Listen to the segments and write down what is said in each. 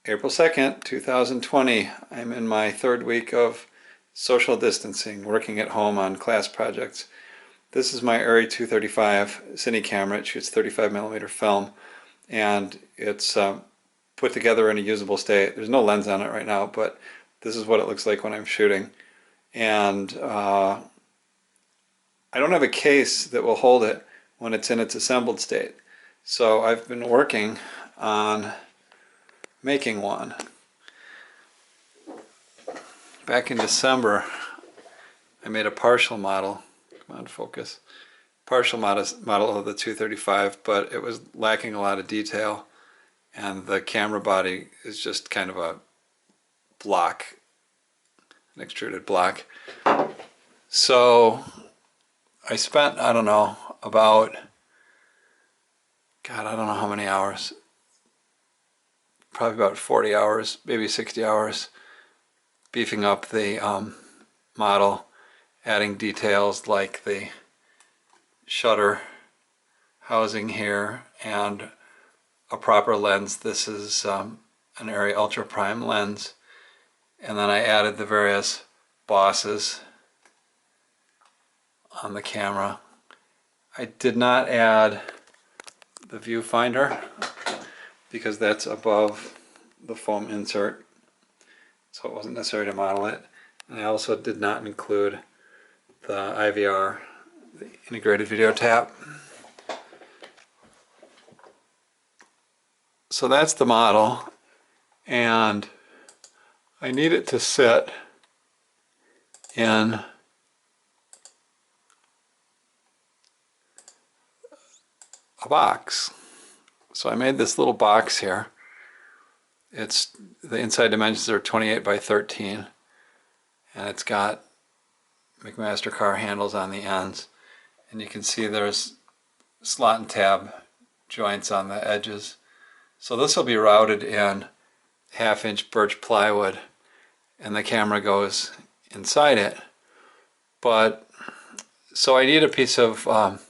April 2nd, 2020. I'm in my third week of social distancing, working at home on class projects. This is my Arri 235 cine camera. It shoots 35mm film, and it's put together in a usable state. There's no lens on it right now, but this is what it looks like when I'm shooting. And I don't have a case that will hold it when it's in its assembled state. So I've been working on making one. Back in December, I made a partial model. Come on, focus. Partial model of the 235, but it was lacking a lot of detail, and the camera body is just kind of a block, an extruded block. So I spent, I don't know, about, God, I don't know how many hours, probably about 40 hours, maybe 60 hours, beefing up the model, adding details like the shutter housing here and a proper lens. This is an Arri Ultra Prime lens. And then I added the various bosses on the camera. I did not add the viewfinder because that's above the foam insert, so it wasn't necessary to model it. And I also did not include the IVR, the integrated video tap. So that's the model, and I need it to sit in a box. So I made this little box here. It's, the inside dimensions are 28 by 13, and it's got McMaster car handles on the ends, and you can see there's slot and tab joints on the edges. So this will be routed in 1/2-inch birch plywood, and the camera goes inside it. But so I need a piece of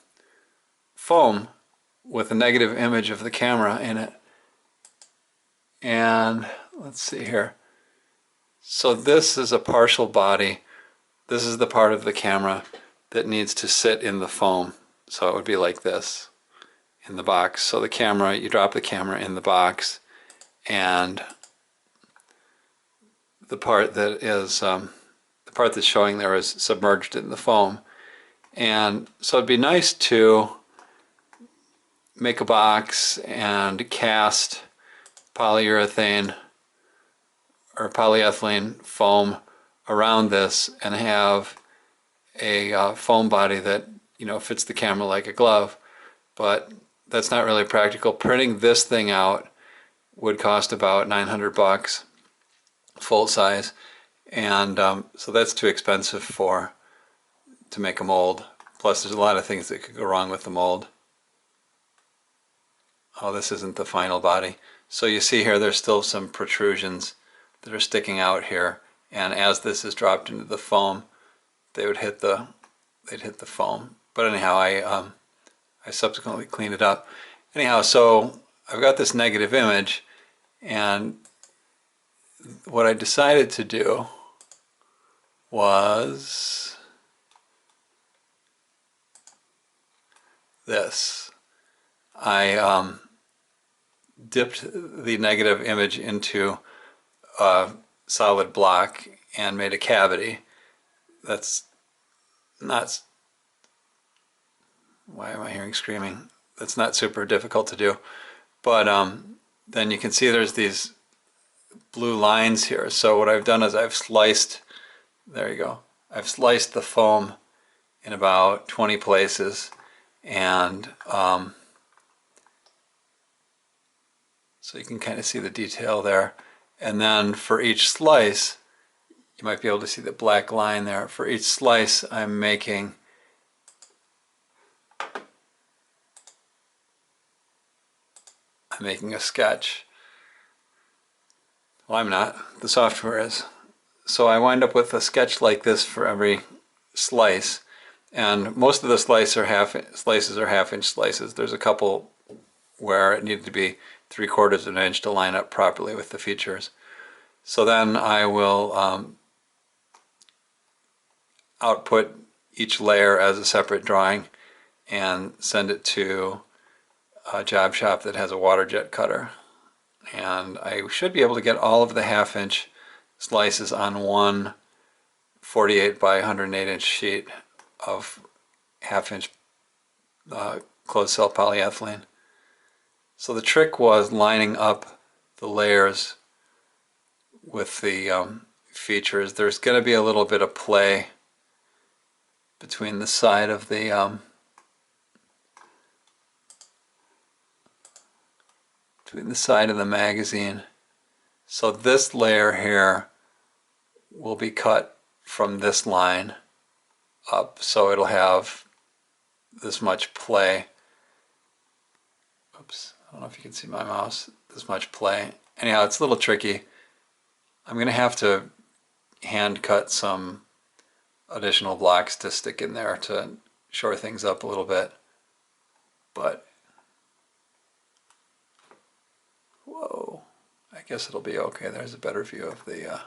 foam with a negative image of the camera in it. And let's see here. So this is a partial body. This is the part of the camera that needs to sit in the foam. So it would be like this in the box. So the camera, you drop the camera in the box, and the part that is the part that's showing there is submerged in the foam. And so it'd be nice to make a box and cast polyurethane or polyethylene foam around this and have a foam body that, you know, fits the camera like a glove. But that's not really practical. Printing this thing out would cost about $900 full size, and so that's too expensive to make a mold. Plus there's a lot of things that could go wrong with the mold. Oh, this isn't the final body. So you see here there's still some protrusions that are sticking out here, and as this is dropped into the foam, they'd hit the foam. But anyhow, I subsequently cleaned it up. Anyhow, so I've got this negative image, and what I decided to do was this. I dipped the negative image into a solid block and made a cavity. That's not, why am I hearing screaming? That's not super difficult to do. But then you can see there's these blue lines here. So what I've done is I've sliced, there you go, I've sliced the foam in about 20 places, and so you can kind of see the detail there. And then for each slice, you might be able to see the black line there. For each slice, I'm making a sketch. Well, I'm not. The software is. So I wind up with a sketch like this for every slice, and most of the slices are 1/2-inch slices. There's a couple where it needed to be 3/4 of an inch to line up properly with the features. So then I will output each layer as a separate drawing and send it to a job shop that has a water jet cutter. And I should be able to get all of the 1/2 inch slices on one 48 by 108 inch sheet of 1/2 inch closed cell polyethylene. So the trick was lining up the layers with the features. There's going to be a little bit of play between the side of the magazine. So this layer here will be cut from this line up, so it'll have this much play. Oops, I don't know if you can see my mouse. This much play. Anyhow, it's a little tricky. I'm going to have to hand cut some additional blocks to stick in there to shore things up a little bit. But whoa, I guess it'll be okay. There's a better view of the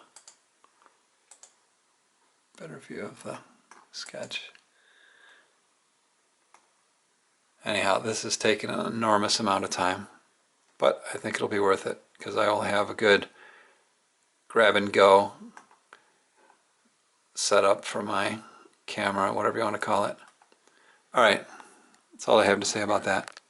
sketch. Anyhow, this has taken an enormous amount of time, but I think it'll be worth it because I will have a good grab and go setup for my camera, whatever you want to call it. All right, that's all I have to say about that.